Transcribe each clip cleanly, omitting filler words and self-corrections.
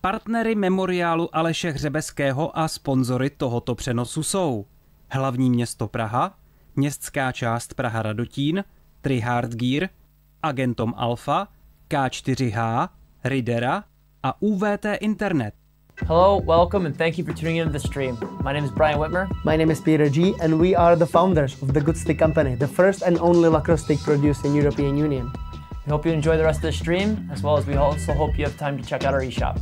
Partnery memoriálu Aleše Hřebeského a sponzory tohoto přenosu jsou hlavní město Praha, městská část Praha Radotín, Tryhard Gear, Agentom Alpha, K4H, Ridera a UVT Internet. Hello, welcome, and thank you for tuning into the stream. My name is Brian Whitmer. My name is Peter G, and we are the founders of the Good Stick Company, the first and only lacrosse stick produced in European Union. We hope you enjoy the rest of the stream, as well as we also hope you have time to check out our eShop.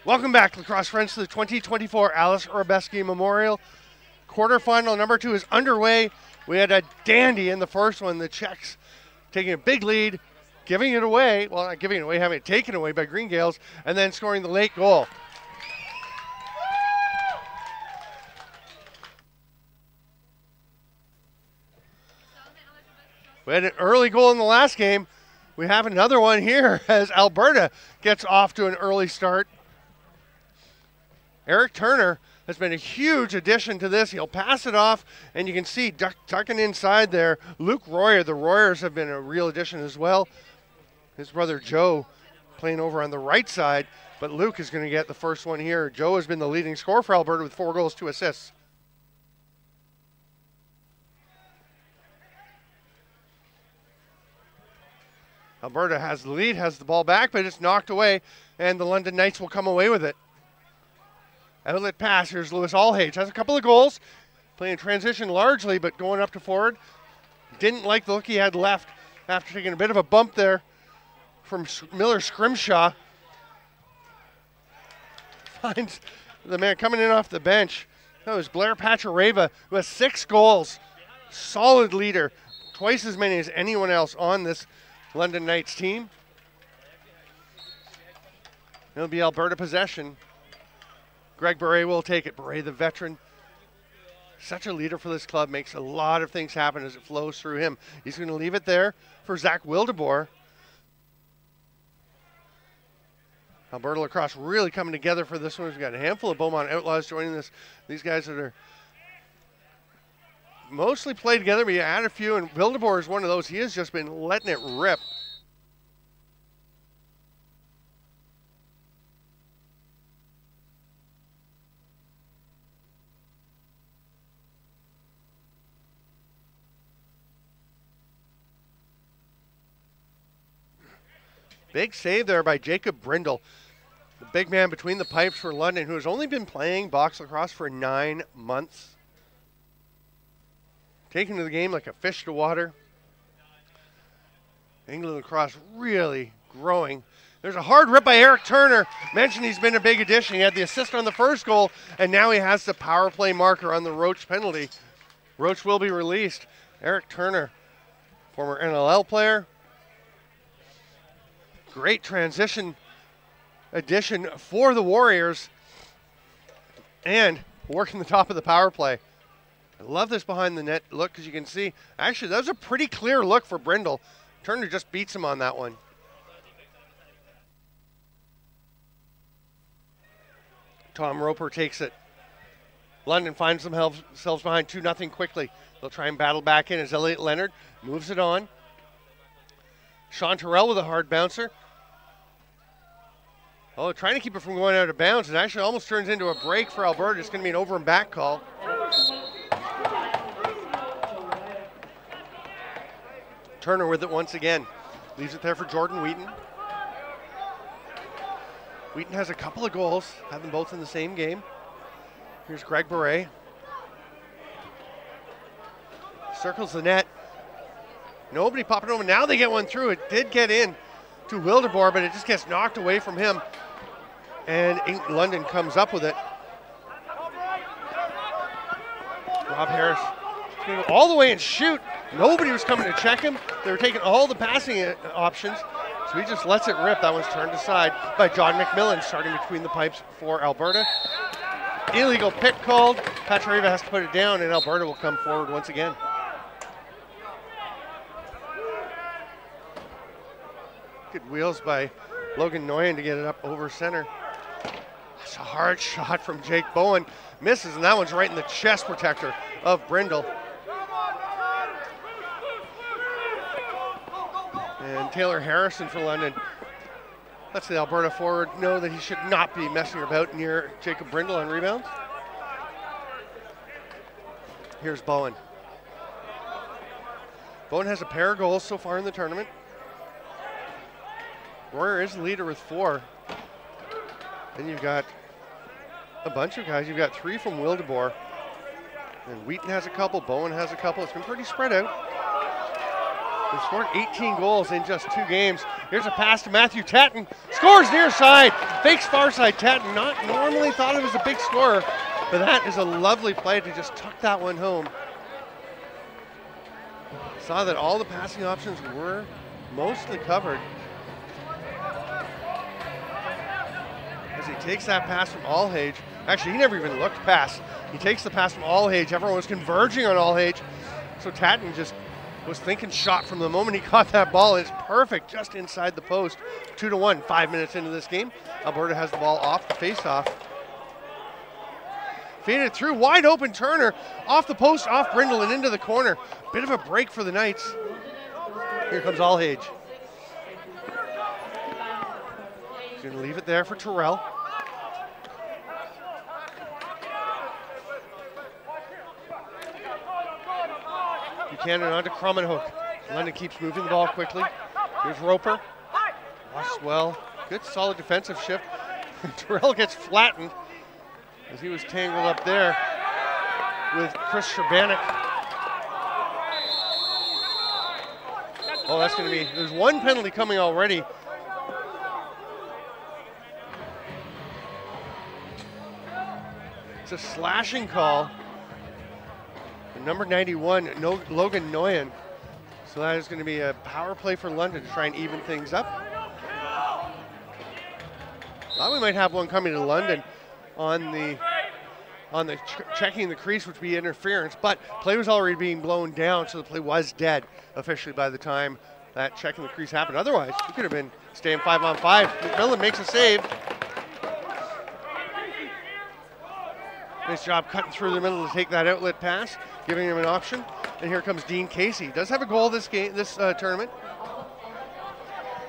Welcome back, lacrosse friends, to the 2024 Aleš Hřebeský Memorial. Quarterfinal number 2 is underway. We had a dandy in the first one, the Czechs taking a big lead, giving it away. Well, not giving it away, having it taken away by Green Gaels, and then scoring the late goal. We had an early goal in the last game. We have another one here as Alberta gets off to an early start. Eric Turner has been a huge addition to this. He'll pass it off, and you can see tucking inside there, Luke Royer. The Royers have been a real addition as well. His brother Joe playing over on the right side, but Luke is going to get the first one here. Joe has been the leading scorer for Alberta with 4 goals, 2 assists. Alberta has the lead, has the ball back, but it's knocked away, and the London Knights will come away with it. Outlet pass, here's Lewis Allhage. Has a couple of goals, playing transition largely, but going up to forward. Didn't like the look he had left after taking a bit of a bump there from Miller Scrimshaw. Finds the man coming in off the bench. That was Blair Pachareva, who has 6 goals. Solid leader, twice as many as anyone else on this London Knights team. It'll be Alberta possession. Greg Beret will take it. Beret, the veteran, such a leader for this club, makes a lot of things happen as it flows through him. He's going to leave it there for Zach Wildeboer. Alberta lacrosse really coming together for this one. We've got a handful of Beaumont Outlaws joining this. These guys that are mostly play together, but you add a few, and Wildeboer is one of those. He has just been letting it rip. Big save there by Jacob Brindle, the big man between the pipes for London, who has only been playing box lacrosse for 9 months. Taking to the game like a fish to water. England lacrosse really growing. There's a hard rip by Eric Turner. Mentioned he's been a big addition. He had the assist on the first goal, and now he has the power play marker on the Roach penalty. Roach will be released. Eric Turner, former NLL player. Great transition addition for the Warriors, and working the top of the power play. I love this behind the net look, because you can see, actually, that was a pretty clear look for Brindle. Turner just beats him on that one. Tom Roper takes it. London finds themselves behind 2-0 quickly. They'll try and battle back in as Elliot Leonard moves it on. Sean Terrell with a hard bouncer. Oh, trying to keep it from going out of bounds. It actually almost turns into a break for Alberta. It's going to be an over and back call. Turner with it once again. Leaves it there for Jordan Wheaton. Wheaton has a couple of goals. Had them both in the same game. Here's Greg Beret. Circles the net. Nobody popping over. Now they get one through. It did get in to Wildeboer, but it just gets knocked away from him. And London comes up with it. Rob Harris going to go all the way and shoot. Nobody was coming to check him. They were taking all the passing options. So he just lets it rip. That one's turned aside by John McMillan, starting between the pipes for Alberta. Illegal pick called. Pachareva has to put it down, and Alberta will come forward once again. Good wheels by Logan Noyen to get it up over center. That's a hard shot from Jake Bowen. Misses, and that one's right in the chest protector of Brindle. And Taylor Harrison for London lets the Alberta forward know that he should not be messing about near Jacob Brindle on rebounds. Here's Bowen. Bowen has a pair of goals so far in the tournament. Royer is the leader with 4. Then you've got a bunch of guys. You've got 3 from Wildeboer. And Wheaton has a couple, Bowen has a couple. It's been pretty spread out. They've scored 18 goals in just 2 games. Here's a pass to Matthew Tatton. Scores near side. Fakes far side. Tatton, not normally thought of as a big scorer, but that is a lovely play to just tuck that one home. Saw that all the passing options were mostly covered. As he takes that pass from Alhage. Actually, he never even looked past. He takes the pass from Alhage. Everyone was converging on Alhage. So Tatton just was thinking shot from the moment he caught that ball. It's perfect, just inside the post. 2-1, 5 minutes into this game. Alberta has the ball off the faceoff. Faded through, wide open Turner, off the post, off Brindle and into the corner. Bit of a break for the Knights. Here comes Alhage. He's gonna leave it there for Terrell. Buchanan onto Crummenhoek. London keeps moving the ball quickly. Here's Roper. Watched well. Good solid defensive shift. Terrell gets flattened as he was tangled up there with Chris Sherbanek. Oh, that's going to be, there's one penalty coming already. It's a slashing call. Number 91, Logan Noyen. So that is going to be a power play for London to try and even things up. Thought we might have one coming to London on the checking the crease, which would be interference, but play was already being blown down, so the play was dead officially by the time that checking the crease happened. Otherwise, it could have been staying 5-on-5. McMillan makes a save. Nice job cutting through the middle to take that outlet pass, giving him an option. And here comes Dean Casey. Does have a goal this game, this tournament.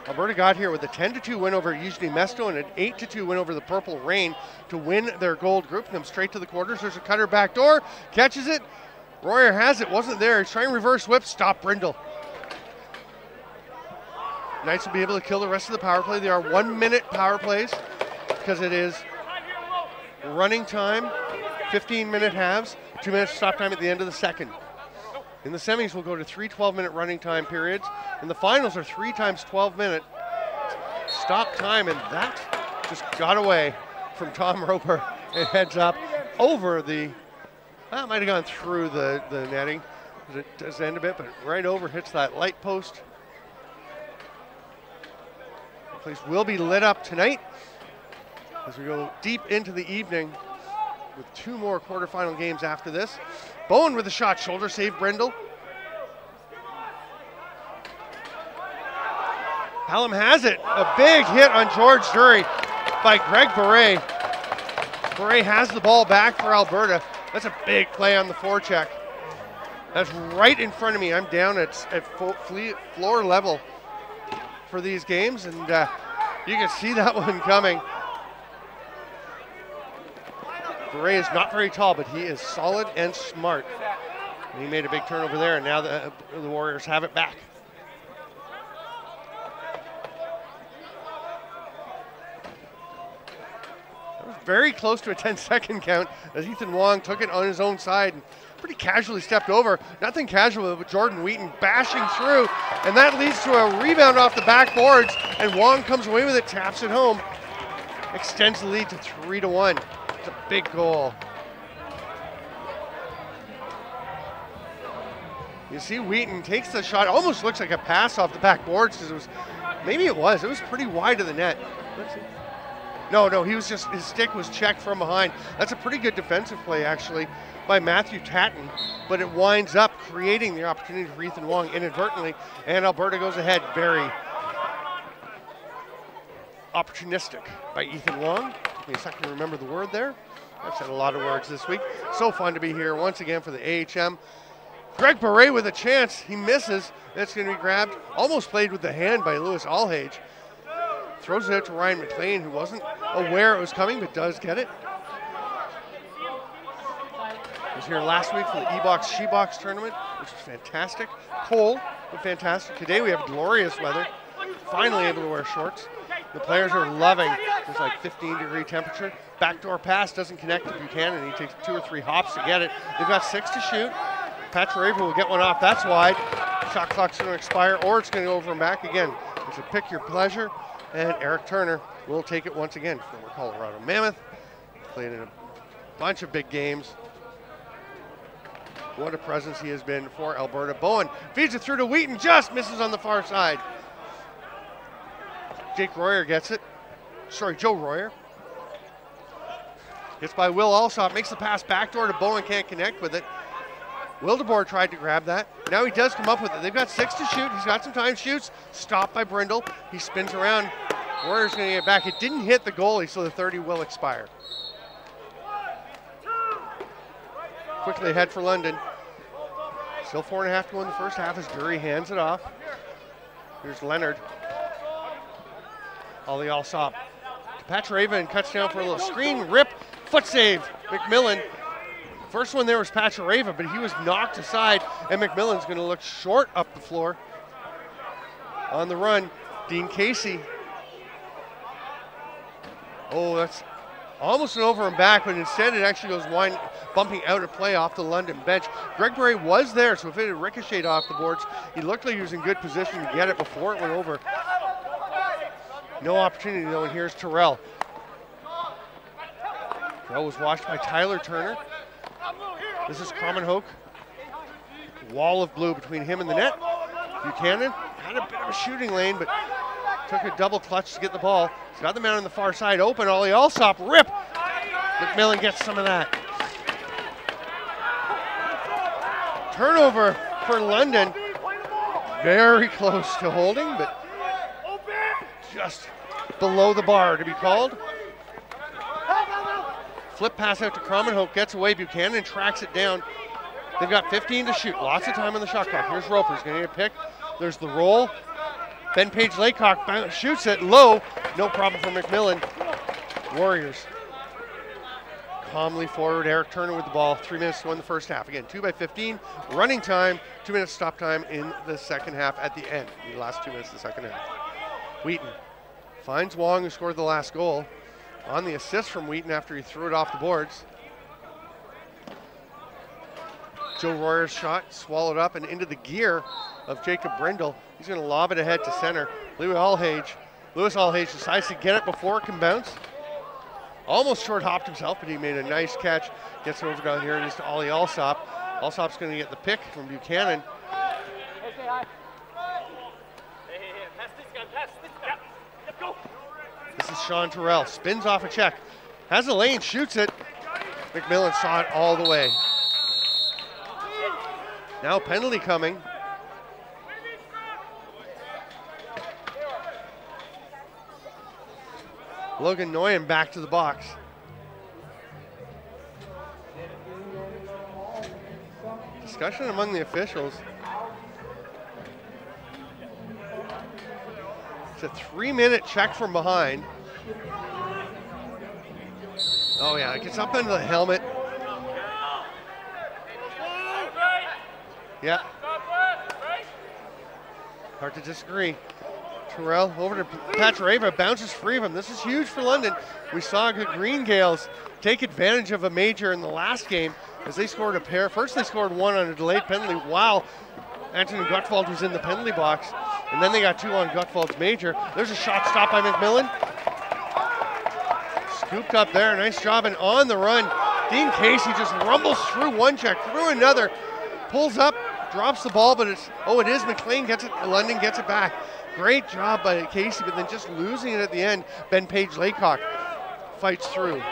Alberta got here with a 10-2 win over Yuzhny Mesto and an 8-2 win over the Purple Rain to win their gold group. Them straight to the quarters. There's a cutter back door, catches it. Royer has it, wasn't there. He's trying reverse whip, stop Brindle. Knights will be able to kill the rest of the power play. They are 1-minute power plays because it is running time, 15-minute halves, 2 minutes stop time at the end of the second. In the semis, we'll go to 3 12-minute running time periods. And the finals are 3 times 12-minute stop time, and that just got away from Tom Roper. It heads up over the, well, it might have gone through the netting. It does end a bit, but right over, hits that light post. The place will be lit up tonight as we go deep into the evening with 2 more quarterfinal games after this. Bowen with a shot, shoulder save Brindle. Hallam has it, a big hit on George Dury by Greg Beret. Beret has the ball back for Alberta. That's a big play on the forecheck. That's right in front of me. I'm down at floor level for these games, and you can see that one coming. Beret is not very tall, but he is solid and smart. And he made a big turnover there, and now the Warriors have it back. That was very close to a 10-second count as Ethan Wong took it on his own side and pretty casually stepped over. Nothing casual, but Jordan Wheaton bashing through, and that leads to a rebound off the backboards, and Wong comes away with it, taps it home, extends the lead to 3-1. It's a big goal. You see Wheaton takes the shot, almost looks like a pass off the backboards because it was, maybe it was pretty wide of the net. Let's see. No, he was just, his stick was checked from behind. That's a pretty good defensive play actually by Matthew Tatton, but it winds up creating the opportunity for Ethan Wong inadvertently, and Alberta goes ahead. Very opportunistic by Ethan Wong. Took me a second to remember the word there. I've said a lot of words this week. So fun to be here once again for the AHM. Greg Beret with a chance. He misses. That's going to be grabbed. Almost played with the hand by Lewis Alhage. Throws it out to Ryan McLean, who wasn't aware it was coming, but does get it. He was here last week for the E-Box, She-Box tournament, which was fantastic. Cold, but fantastic. Today we have glorious weather. Finally able to wear shorts. The players are loving this like 15-degree temperature. Backdoor pass doesn't connect to Buchanan. He takes 2 or 3 hops to get it. They've got 6 to shoot. Patrick will get one off. That's wide. Shot clock's going to expire, or it's going to go over and back again. It's a pick your pleasure. And Eric Turner will take it once again. Former Colorado Mammoth. Played in a bunch of big games. What a presence he has been for Alberta. Bowen feeds it through to Wheaton. Just misses on the far side. Jake Royer gets it. Sorry, Joe Royer. Gets by Will Alsop, makes the pass backdoor to Bowen, can't connect with it. Wildeboer tried to grab that. Now he does come up with it. They've got 6 to shoot. He's got some time, shoots. Stopped by Brindle. He spins around. Royer's going to get back. It didn't hit the goalie, so the 30 will expire. Quickly ahead for London. Still 4.5 to go in the first half as Dury hands it off. Here's Leonard. Ollie Alsop to Pachareva and cuts down for a little screen. Rip, foot save. McMillan. First one there was Pachareva, but he was knocked aside, and McMillan's going to look short up the floor. On the run, Dean Casey. Oh, that's almost an over and back, but instead it actually goes bumping out of play off the London bench. Greg Bray was there, so if it had ricocheted off the boards, he looked like he was in good position to get it before it went over. No opportunity though, and here's Terrell. Terrell was watched by Tyler Turner. This is Cromenhoek. Wall of blue between him and the net. Buchanan had a bit of a shooting lane, but took a double clutch to get the ball. He's got the man on the far side open. Ollie Alsop, rip. McMillan gets some of that. Turnover for London. Very close to holding, but just below the bar to be called. Flip pass out to Cromenhoek, gets away. Buchanan tracks it down. They've got 15 to shoot. Lots of time on the shot clock. Here's Roper. He's going to get a pick. There's the roll. Ben Page Laycock shoots it low. No problem for McMillan. Warriors calmly forward. Eric Turner with the ball. 3 minutes to go in the first half. Again, 2 by 15. Running time. 2 minutes stop time in the second half at the end. The last 2 minutes of the second half. Wheaton finds Wong, who scored the last goal. On the assist from Wheaton after he threw it off the boards. Joe Royer's shot swallowed up and into the gear of Jacob Brindle. He's going to lob it ahead to center. Lewis Alhage decides to get it before it can bounce. Almost short hopped himself, but he made a nice catch. Gets it over down here. It is to Ollie Alsop. Alsop's going to get the pick from Buchanan. This is Sean Terrell. Spins off a check. Has a lane, shoots it. McMillan saw it all the way. Now penalty coming. Logan Noyen back to the box. Discussion among the officials. It's a 3-minute check from behind. Oh yeah, it gets up into the helmet. Yeah. Hard to disagree. Terrell over to Pachareva, bounces free of him. This is huge for London. We saw the Green Gales take advantage of a major in the last game as they scored a pair. First they scored one on a delayed penalty while Anthony Gutwald was in the penalty box. And then they got 2 on Gutwald's major. There's a shot stopped by McMillan. Scooped up there, nice job, and on the run, Dean Casey just rumbles through one check, through another, pulls up, drops the ball, but it is McLean gets it, London gets it back. Great job by Casey, but then just losing it at the end, Ben Page Laycock fights through.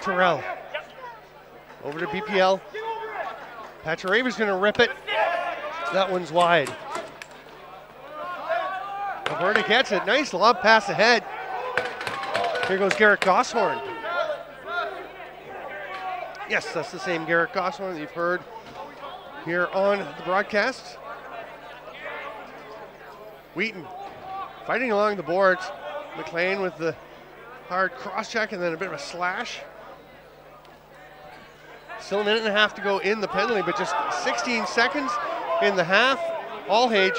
Terrell over to BPL. Pachareva's going to rip it. That one's wide. Alberta gets it. Nice lob pass ahead. Here goes Garrett Gosshorn. Yes, that's the same Garrett Gosshorn that you've heard here on the broadcast. Wheaton fighting along the boards. McLean with the hard cross check and then a bit of a slash. Still a minute and a half to go in the penalty, but just 16 seconds in the half. Alhage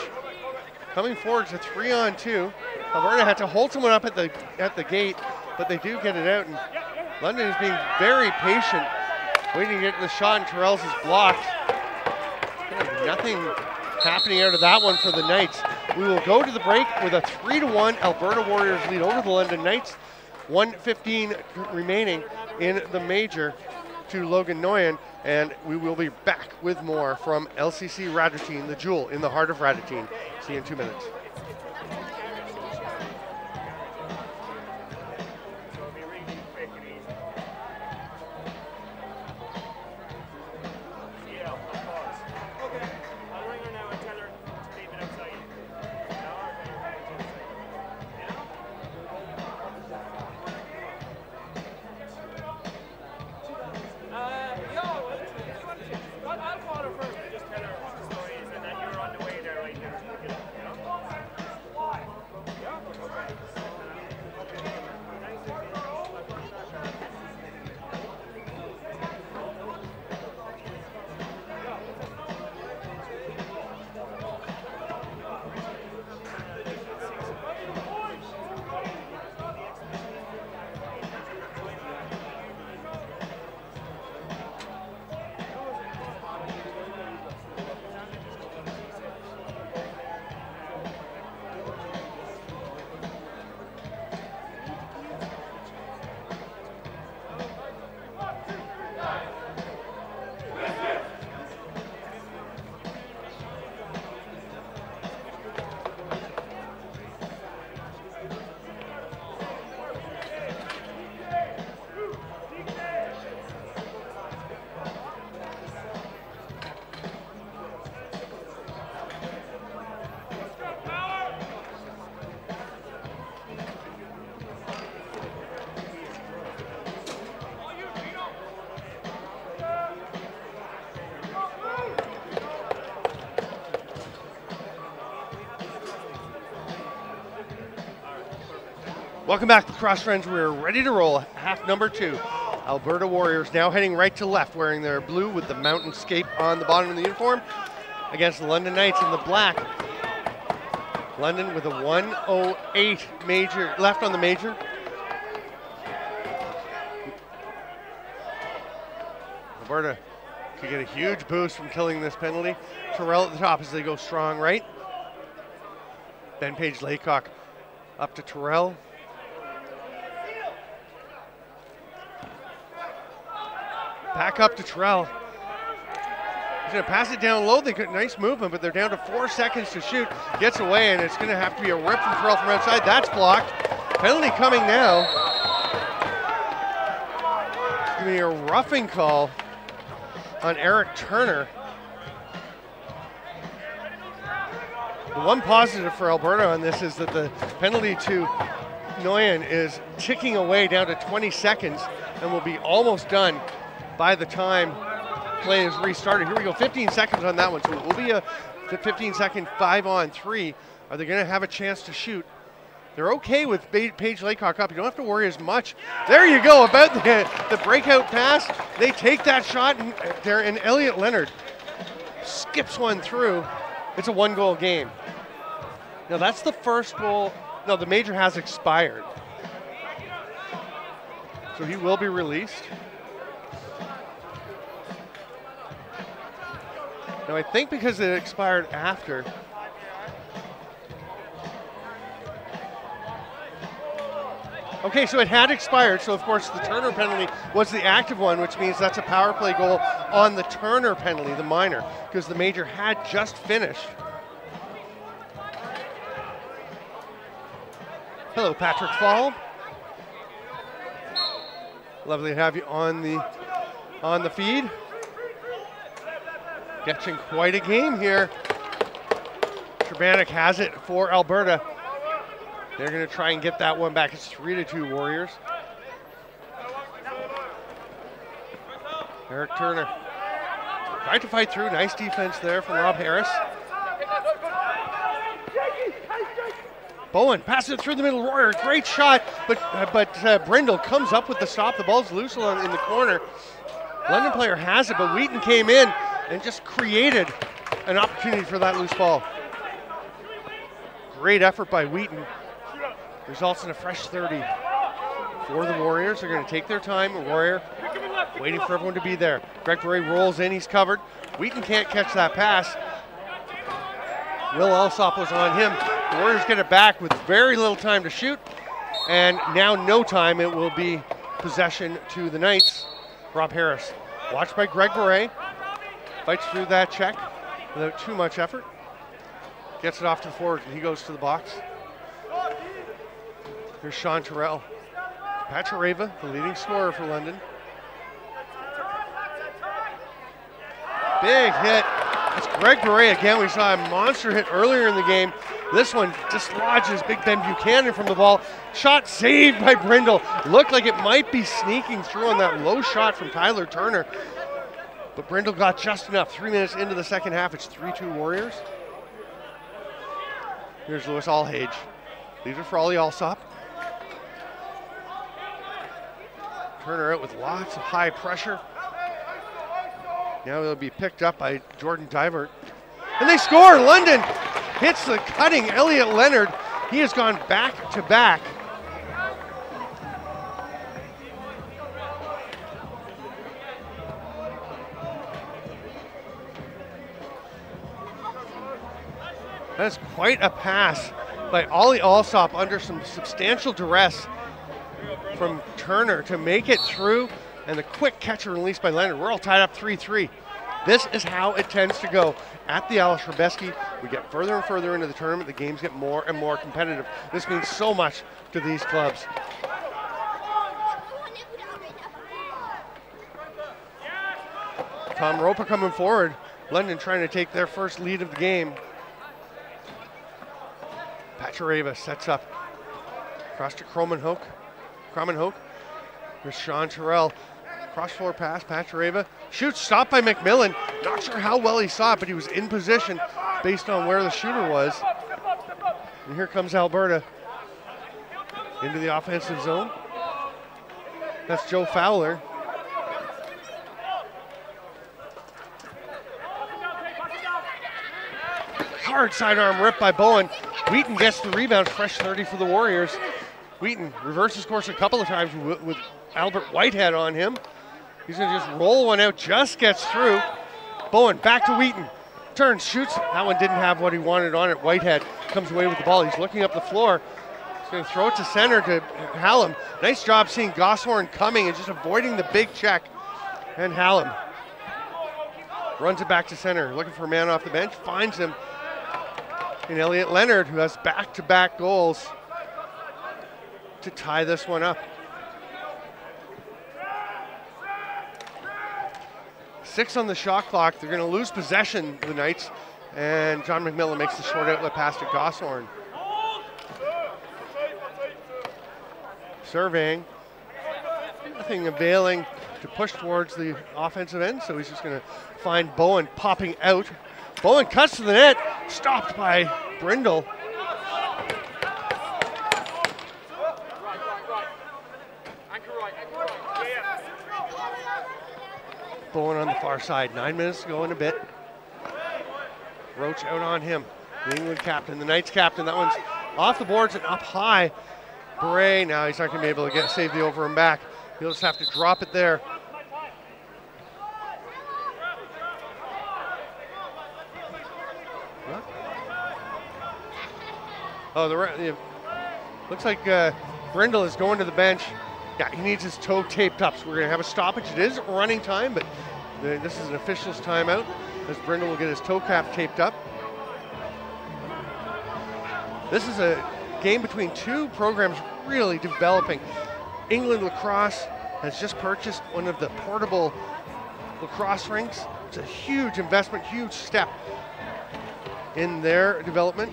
coming forward to 3-on-2. Alberta had to hold someone up at the gate, but they do get it out. And London is being very patient, waiting to get to the shot, and Terrell's is blocked. Nothing happening out of that one for the Knights. We will go to the break with a 3-1 Alberta Warriors lead over the London Knights. 1:15 remaining in the major. to Logan Nguyen, and we will be back with more from LCC Radotín, the jewel in the heart of Radotín. See you in 2 minutes. Welcome back, lacrosse friends. We're ready to roll half number 2. Alberta Warriors now heading right to left, wearing their blue with the mountainscape on the bottom of the uniform, against the London Knights in the black. London with a 1:08 major left on the major. Alberta could get a huge boost from killing this penalty. Terrell at the top as they go strong right. Ben Page Laycock up to Terrell. Back up to Terrell. He's going to pass it down low. They got nice movement, but they're down to 4 seconds to shoot. Gets away, and it's going to have to be a rip from Terrell from outside. That's blocked. Penalty coming now. It's going to be a roughing call on Eric Turner. The one positive for Alberta on this is that the penalty to Nguyen is ticking away down to 20 seconds and will be almost done by the time play is restarted. Here we go, 15 seconds on that one. So it will be a 15-second 5-on-3. Are they going to have a chance to shoot? They're okay with Page Laycock up. You don't have to worry as much. There you go, about the breakout pass. They take that shot there, and Elliot Leonard skips one through. It's a 1-goal game. Now that's the first goal. No, the major has expired. So he will be released. Now I think because it expired after. Okay, so it had expired, so of course the Turner penalty was the active one, which means that's a power play goal on the Turner penalty, the minor, because the major had just finished. Hello, Patrick Fall. Lovely to have you on the feed. Catching quite a game here. Trebanik has it for Alberta. They're going to try and get that one back. It's 3-2 Warriors. Eric Turner tried to fight through. Nice defense there from Rob Harris. Bowen passes it through the middle. Warrior, great shot, but Brindle comes up with the stop. The ball's loose in the corner. London player has it, but Wheaton came in and just created an opportunity for that loose ball. Great effort by Wheaton. Results in a fresh 30 for the Warriors. They're going to take their time. Warrior waiting for everyone to be there. Greg Murray rolls in. He's covered. Wheaton can't catch that pass. Will Alsop was on him. The Warriors get it back with very little time to shoot. And now no time. It will be possession to the Knights. Rob Harris, watched by Greg Beret, fights through that check without too much effort. Gets it off to the forward, and he goes to the box. Here's Sean Terrell. Pachareva, the leading scorer for London. Big hit. It's Greg Beret again. We saw a monster hit earlier in the game. This one dislodges Big Ben Buchanan from the ball. Shot saved by Brindle. Looked like it might be sneaking through on that low shot from Tyler Turner. But Brindle got just enough. 3 minutes into the second half, it's 3-2 Warriors. Here's Lewis Alhage. Leaves it for Ollie Alsop. Turner out with lots of high pressure. Now he'll be picked up by Jordan Divert. And they score! London hits the cutting Elliot Leonard. He has gone back to back. That's quite a pass by Ollie Alsop under some substantial duress from Turner to make it through, and the quick catch and release by Leonard. We're all tied up 3-3. This is how it tends to go at the Aleš Hřebeský. We get further and further into the tournament, the games get more and more competitive. This means so much to these clubs. Tom Ropa coming forward. London trying to take their first lead of the game. Pachareva sets up. Across to Kromenhoek. There's Sean Terrell. Cross floor pass, Pachareva. Shoots, stopped by McMillan. Not sure how well he saw it, but he was in position based on where the shooter was. And here comes Alberta into the offensive zone. That's Joe Fowler. Hard sidearm rip by Bowen. Wheaton gets the rebound, fresh 30 for the Warriors. Wheaton reverses course a couple of times with Albert Whitehead on him. He's going to just roll one out, just gets through. Bowen back to Wheaton. Turns, shoots. That one didn't have what he wanted on it. Whitehead comes away with the ball. He's looking up the floor. He's going to throw it to center to Hallam. Nice job seeing Gosshorn coming and just avoiding the big check. And Hallam runs it back to center, looking for a man off the bench. Finds him in Elliot Leonard, who has back-to-back goals to tie this one up. 6 on the shot clock. They're going to lose possession, the Knights, and John McMillan makes the short outlet pass to Gosshorn. Surveying, nothing availing to push towards the offensive end, so he's just going to find Bowen popping out. Bowen cuts to the net, stopped by Brindle. Bowen on the far side, 9 minutes to go in a bit. Roach out on him, the England captain, the Knights captain. That one's off the boards and up high. Beret, now he's not going to be able to save the over and back. He'll just have to drop it there. Oh, looks like Brindle is going to the bench. Yeah, he needs his toe taped up, so we're going to have a stoppage. It is running time, but this is an official's timeout, as Brindle will get his toe cap taped up. This is a game between two programs really developing. England Lacrosse has just purchased one of the portable lacrosse rinks. It's a huge investment, huge step in their development.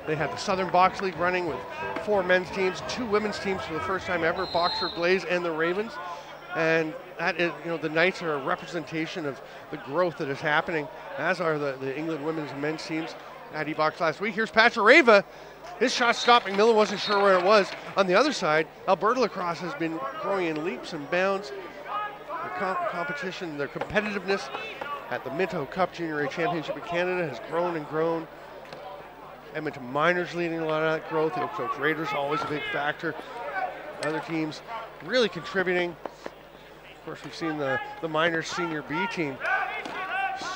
They had the Southern Box League running with 4 men's teams, 2 women's teams for the first time ever, Boxer Blaze and the Ravens. And that is, the Knights are a representation of the growth that is happening, as are the England women's and men's teams at E-Box last week. Here's Pachareva. His shot stopped. McMillan wasn't sure where it was. On the other side, Alberta Lacrosse has been growing in leaps and bounds. Their competition, their competitiveness at the Minto Cup Junior A Championship in Canada has grown and grown. Edmonton Miners leading a lot of that growth. The Oak Raiders always a big factor. Other teams really contributing. Of course, we've seen the Miners Senior B team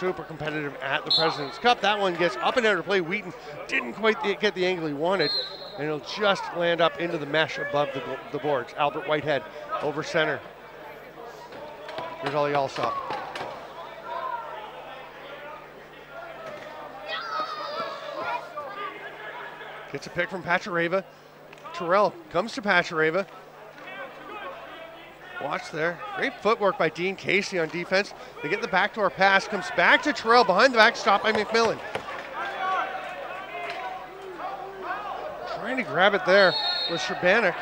super competitive at the President's Cup. That one gets up and out of play. Wheaton didn't quite get the angle he wanted. and it'll just land up into the mesh above the boards. Albert Whitehead over center. Here's Ollie Alsop. Gets a pick from Pachareva. Terrell comes to Pachareva. Watch there. Great footwork by Dean Casey on defense. They get the backdoor pass. Comes back to Terrell. Behind the back, stop by McMillan. Trying to grab it there with Sherbanek.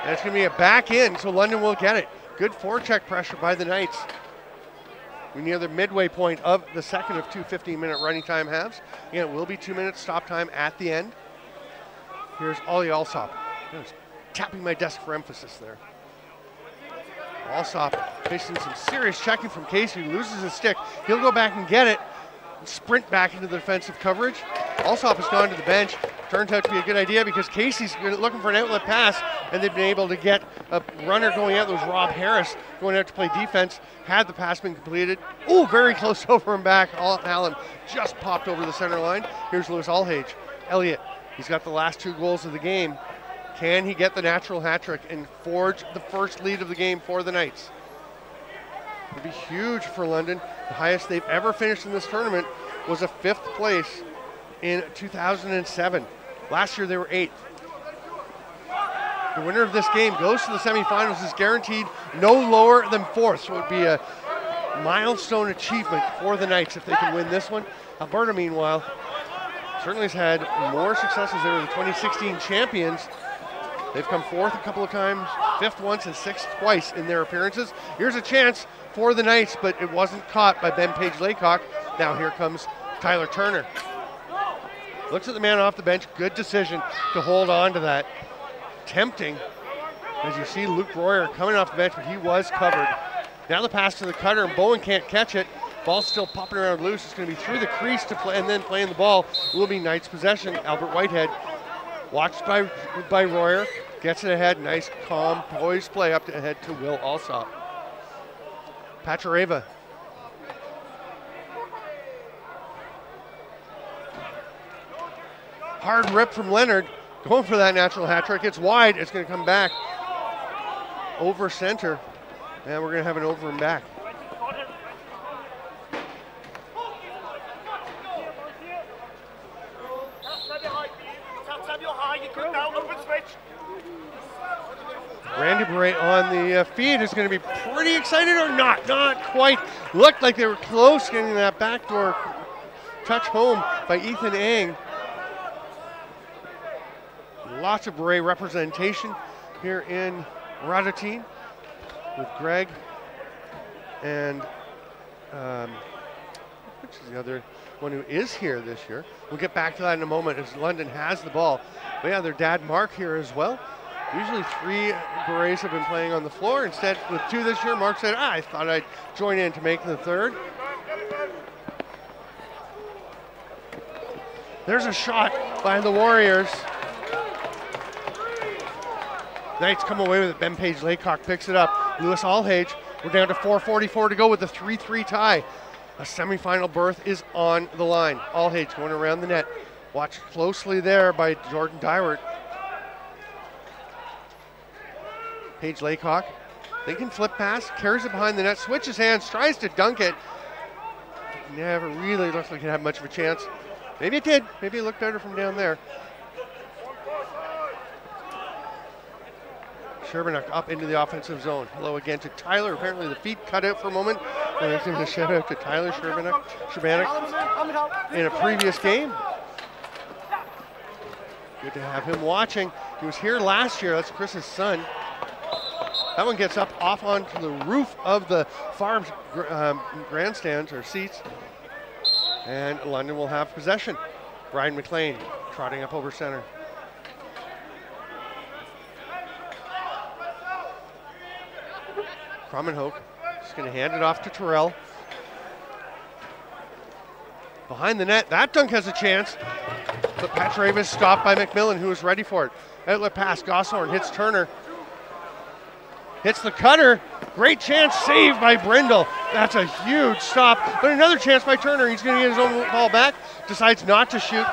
And it's going to be a back in, so London will get it. Good forecheck pressure by the Knights. We're near the midway point of the second of two 15-minute running time halves. Again, it will be 2 minutes stop time at the end. Here's Ollie Alsop. I was tapping my desk for emphasis there. Alsop facing some serious checking from Casey, loses his stick. He'll go back and get it, and sprint back into the defensive coverage. Alsop has gone to the bench. Turns out to be a good idea because Casey's looking for an outlet pass, and they've been able to get a runner going out. That was Rob Harris going out to play defense. Had the pass been completed. Oh, very close over and back. Allen just popped over the center line. Here's Lewis Alhage. Elliott, he's got the last 2 goals of the game. Can he get the natural hat trick and forge the first lead of the game for the Knights? It would be huge for London. The highest they've ever finished in this tournament was a 5th place in 2007. Last year they were 8th. The winner of this game goes to the semifinals, is guaranteed no lower than 4th. So it would be a milestone achievement for the Knights if they can win this one. Alberta, meanwhile, certainly has had more successes. They were the 2016 champions. They've come 4th a couple of times, 5th once, and 6th twice in their appearances. Here's a chance for the Knights, but it wasn't caught by Ben Page-Laycock. Now here comes Tyler Turner. Looks at the man off the bench. Good decision to hold on to that. Tempting, as you see Luke Royer coming off the bench, but he was covered. Now the pass to the cutter, and Bowen can't catch it. Ball's still popping around loose. It's going to be through the crease to play, and then playing the ball will be Knights' possession. Albert Whitehead, watched by Royer, gets it ahead. Nice, calm, poised play up to ahead to Will Alsop. Pachareva. Hard rip from Leonard, going for that natural hat trick. It's wide, it's going to come back over center, and we're going to have an over and back. Randy Beret on the feed is going to be pretty excited, or not? Not quite. Looked like they were close getting that backdoor touch home by Ethan Ang. Lots of Beret representation here in Radotín with Greg and which is the other one who is here this year. We'll get back to that in a moment as London has the ball. But yeah, their dad Mark here as well. Usually 3 Berets have been playing on the floor. Instead, with 2 this year, Mark said, I thought I'd join in to make the 3rd. There's a shot by the Warriors. Knights come away with it. Ben Page-Laycock picks it up. Lewis Alhage, we're down to 4:44 to go with a 3-3 tie. A semifinal berth is on the line. Alhage going around the net. Watched closely there by Jordan Dywert. Page-Laycock, they can flip pass, carries it behind the net, switches hands, tries to dunk it. Never really looks like it had much of a chance. Maybe it did. Maybe it looked better from down there. Sherbanek up into the offensive zone. Hello again to Tyler. Apparently the feet cut out for a moment. Let's give a shout out to Tyler Sherbanek in a previous game. Good to have him watching. He was here last year. That's Chris's son. That one gets up off onto the roof of the farm grandstands or seats. And London will have possession. Brian McLean trotting up over center. Krummenhoek just going to hand it off to Terrell. Behind the net, that dunk has a chance, but Pachareva is stopped by McMillan, who is ready for it. Outlet pass, Gosshorn hits Turner. Hits the cutter, great chance, saved by Brindle. That's a huge stop, but another chance by Turner. He's going to get his own ball back, decides not to shoot.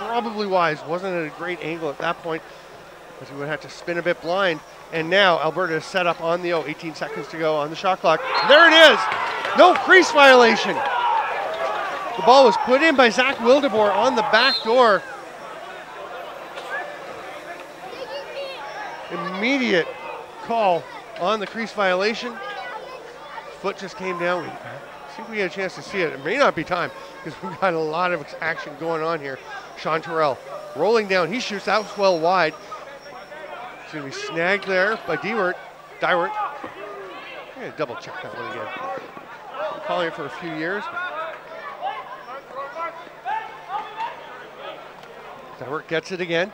probably wise. Wasn't at a great angle at that point, because he would have to spin a bit blind. And now Alberta is set up on the 18 seconds to go on the shot clock. There it is! No crease violation. The ball was put in by Zach Wildeboer on the back door. Immediate call on the crease violation. Foot just came down. I think we had a chance to see it. It may not be time because we've got a lot of action going on here. Sean Terrell rolling down. He shoots out well wide. It's going to be snagged there by Dywert. I'm going to double check that one again. I'm calling it for a few years. Dywert gets it again.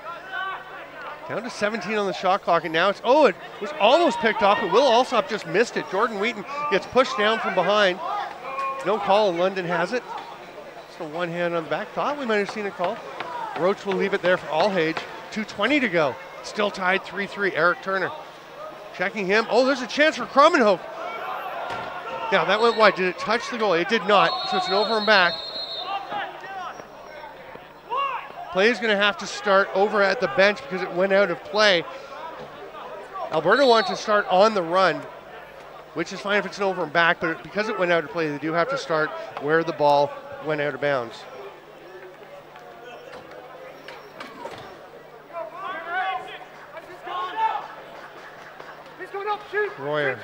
Down to 17 on the shot clock, and now it was almost picked off, but Will Alsop just missed it. Jordan Wheaton gets pushed down from behind. No call, and London has it. Just a one hand on the back. Thought we might have seen a call. Roach will leave it there for Alhage. 2:20 to go. Still tied 3-3. Eric Turner checking him. Oh, there's a chance for Krummenhoek. Now that went wide. Did it touch the goal? It did not, so it's an over and back. Play is going to have to start over at the bench because it went out of play. Alberta wants to start on the run, which is fine if it's an over and back, but because it went out of play, they do have to start where the ball went out of bounds. Royer.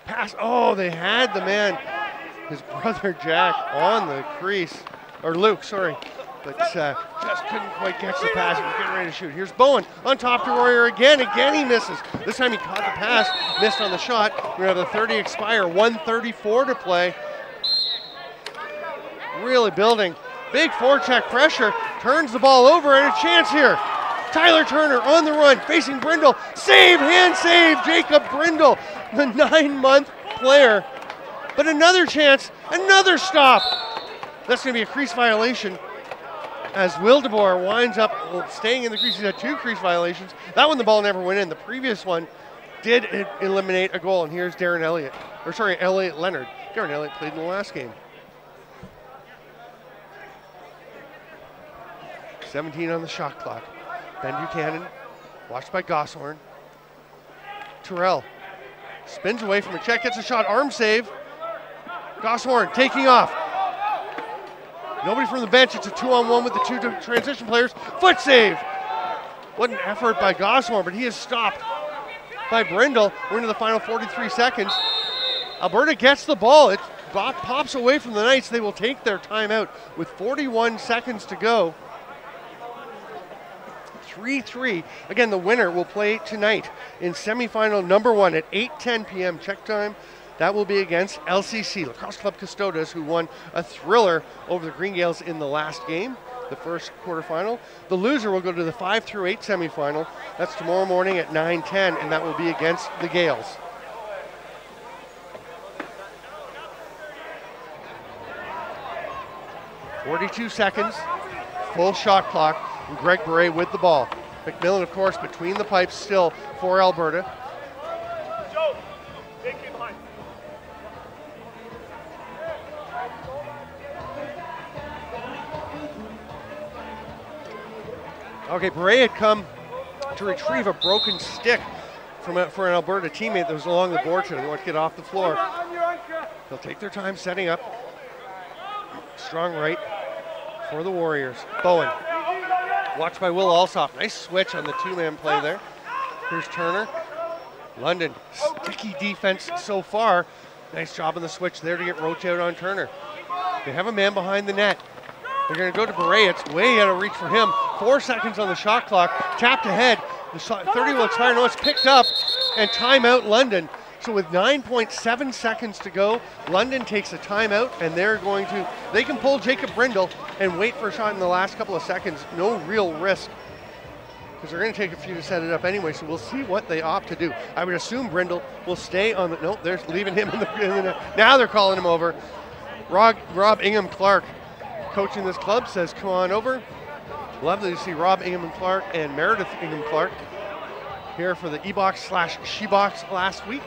Pass. Oh, they had the man, his brother Jack, on the crease. Or Luke, sorry. But just couldn't quite catch the pass. He was getting ready to shoot. Here's Bowen on top to Royer again. Again he misses. This time he caught the pass, missed on the shot. We have the 30 expire, 1:34 to play. Really building. Big forecheck pressure. Turns the ball over and a chance here. Tyler Turner on the run, facing Brindle. Save, hand save, Jacob Brindle, the 9-month player. But another chance, another stop. That's going to be a crease violation, as Wildeboer winds up staying in the crease. He's had 2 crease violations. That one the ball never went in. The previous one did eliminate a goal. And here's Elliot Leonard. Darren Elliott played in the last game. 17 on the shot clock. Ben Buchanan, watched by Gosshorn. Terrell spins away from a check, gets a shot, arm save. Gosshorn taking off. Nobody from the bench. It's a 2-on-1 with the 2 transition players. Foot save. What an effort by Gosshorn, but he is stopped by Brindle. We're into the final 43 seconds. Alberta gets the ball. It pops away from the Knights. They will take their timeout with 41 seconds to go. 3-3. Again, the winner will play tonight in semifinal number 1 at 8:10 p.m. Czech time. That will be against LCC, Lacrosse Club Custodes, who won a thriller over the Green Gaels in the last game, the first quarterfinal. The loser will go to the 5-8 semifinal. That's tomorrow morning at 9:10, and that will be against the Gaels. .42 seconds, full shot clock, and Greg Beret with the ball. McMillan, of course, between the pipes still for Alberta. Okay, Beret had come to retrieve a broken stick for an Alberta teammate that was along the board today. They want to get off the floor. They'll take their time setting up. Strong right for the Warriors. Bowen, watched by Will Alsop. Nice switch on the 2-man play there. Here's Turner. London, sticky defense so far. Nice job on the switch there to get Roach out on Turner. They have a man behind the net. They're going to go to Beret. It's way out of reach for him. 4 seconds on the shot clock. Tapped ahead. The 30 will expire. No, it's picked up. And timeout London. So with 9.7 seconds to go, London takes a timeout, and they can pull Jacob Brindle and wait for a shot in the last couple of seconds. No real risk, because they're going to take a few to set it up anyway, so we'll see what they opt to do. I would assume Brindle will stay on the, nope, they're leaving him in the net. Now they're calling him over. Rob Ingham Clark, coaching this club, says come on over. Lovely to see Rob Ingham Clark and Meredith Ingham Clark here for the E-Box/She-Box last week.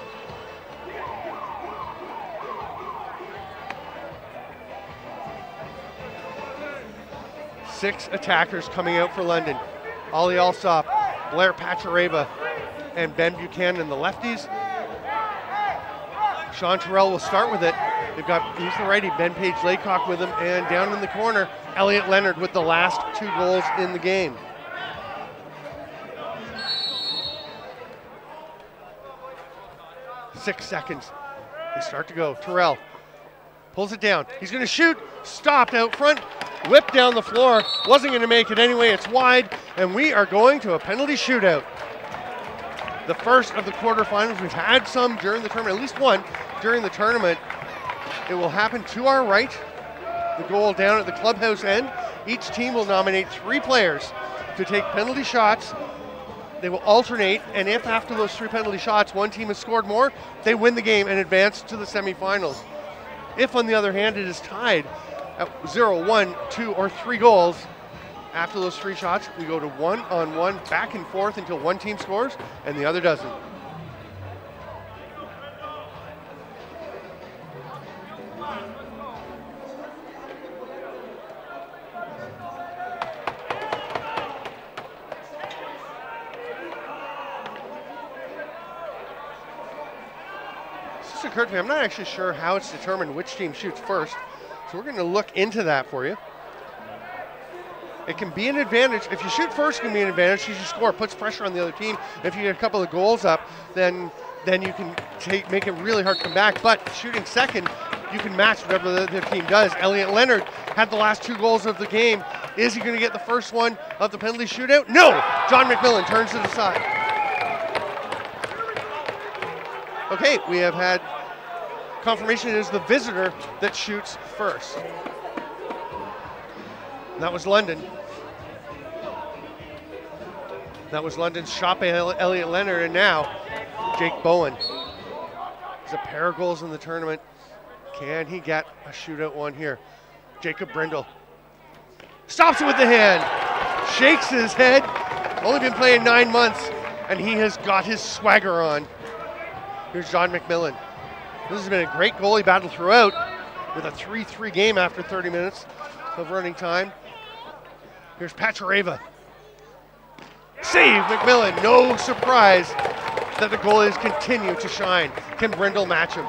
6 attackers coming out for London. Ollie Alsop, Blair Pachareva, and Ben Buchanan, the lefties. Sean Terrell will start with it. They've got, he's the righty, Ben Page Laycock with him, and down in the corner, Elliot Leonard with the last 2 goals in the game. Six seconds. They start to go. Terrell pulls it down. He's going to shoot. Stopped out front. Whipped down the floor. Wasn't going to make it anyway. It's wide, and we are going to a penalty shootout. The first of the quarterfinals. We've had some during the tournament, at least one during the tournament. It will happen to our right. The goal down at the clubhouse end. Each team will nominate 3 players to take penalty shots. They will alternate, and if after those 3 penalty shots, one team has scored more, they win the game and advance to the semifinals. If, on the other hand, it is tied at 0, 1, 2, or 3 goals, after those 3 shots, we go to 1-on-1, back and forth until one team scores and the other doesn't. This occurred to me, I'm not actually sure how it's determined which team shoots first, so we're going to look into that for you. It can be an advantage. If you shoot first, it can be an advantage because you score, puts pressure on the other team. If you get a couple of goals up, then you can make it really hard to come back. But shooting second, you can match whatever the other team does. Elliot Leonard had the last 2 goals of the game. Is he going to get the first one of the penalty shootout? No! John McMillan turns it aside. Okay, we have had confirmation it is the visitor that shoots first. And that was London. That was London's shot by Elliot Leonard, and now Jake Bowen. There's a pair of goals in the tournament. Can he get a shootout one here? Jacob Brindle stops it with the hand, shakes his head. Only been playing 9 months, and he has got his swagger on. Here's John McMillan. This has been a great goalie battle throughout, with a 3-3 game after 30 minutes of running time. Here's Pachareva. Save McMillan. No surprise that the goalies continue to shine. Can Brindle match him?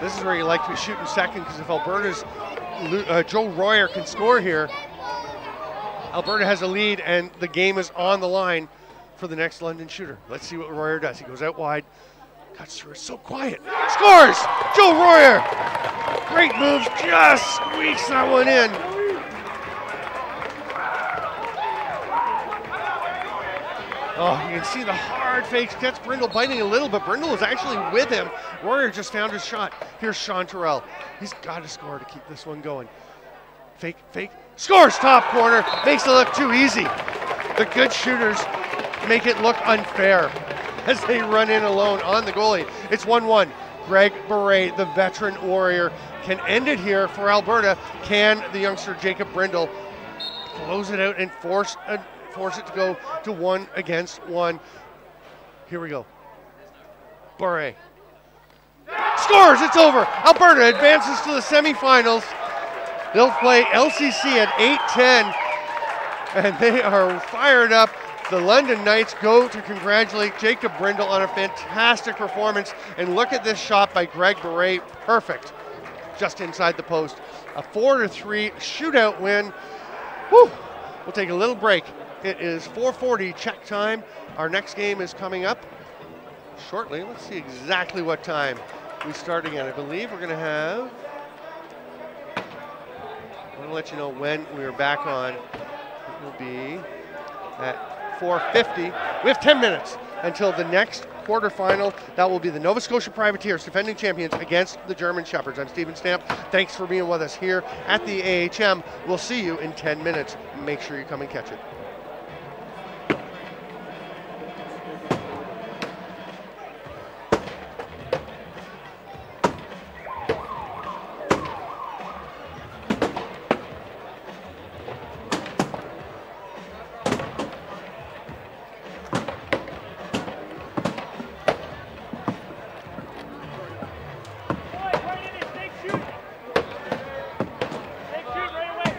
This is where you like to be shooting second, because if Alberta's Joe Royer can score here, Alberta has a lead and the game is on the line for the next London shooter. Let's see what Royer does. He goes out wide, cuts through, it's so quiet. Scores! Joe Royer! Great moves, just squeaks that one in. Oh, you can see the hard fakes. Gets Brindle biting a little, but Brindle is actually with him. Royer just found his shot. Here's Sean Terrell. He's got to score to keep this one going. Fake, fake, scores top corner. Makes it look too easy. The good shooters make it look unfair as they run in alone on the goalie. It's 1-1. Greg Beret, the veteran warrior, can end it here for Alberta. Can the youngster Jacob Brindle close it out and force it to go to 1 against 1. Here we go. Beret scores, it's over. Alberta advances to the semifinals. They'll play LCC at 8:10, and they are fired up. The London Knights go to congratulate Jacob Brindle on a fantastic performance, and look at this shot by Greg Beret, perfect, just inside the post. A 4-3 shootout win. Whew. We'll take a little break. It is 4:40 Czech time. Our next game is coming up shortly. Let's see exactly what time we start again. I believe we're going to have, I'm going to let you know when we are back on. It will be at 4:50. We have 10 minutes until the next quarterfinal. That will be the Nova Scotia Privateers, defending champions, against the German Shepherds. I'm Stephen Stamp. Thanks for being with us here at the AHM. We'll see you in 10 minutes. Make sure you come and catch it. Right away.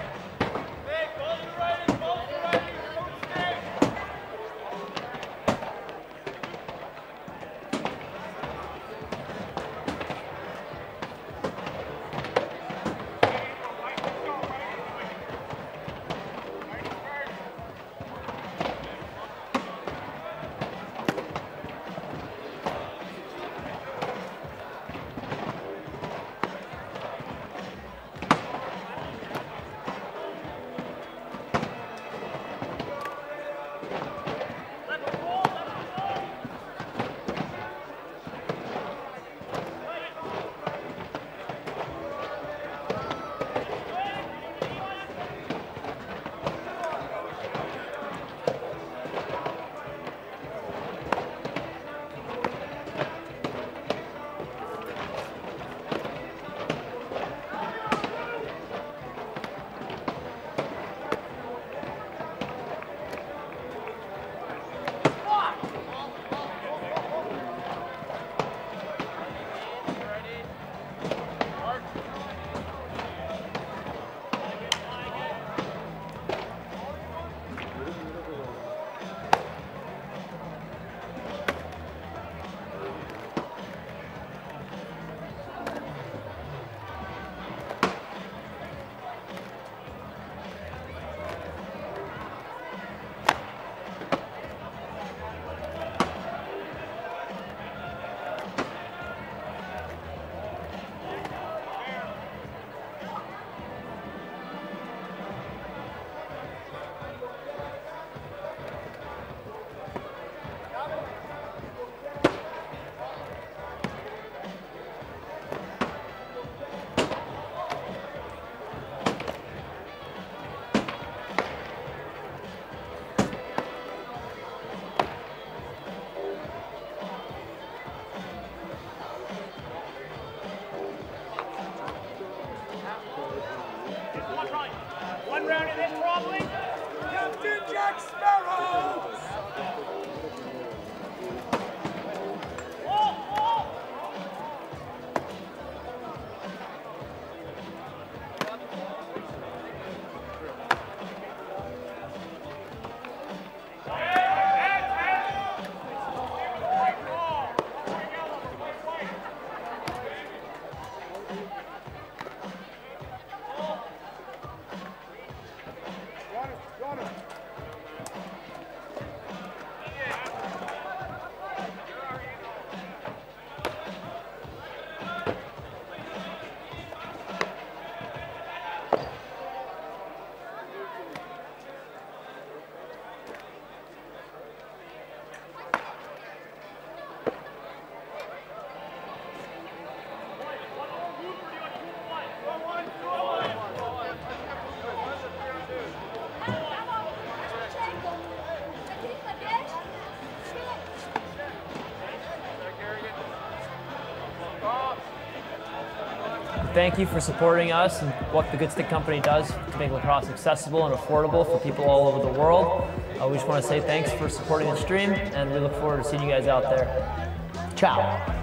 Thank you for supporting us and what the Good Stick Company does to make lacrosse accessible and affordable for people all over the world. We just want to say thanks for supporting the stream, and we look forward to seeing you guys out there. Ciao.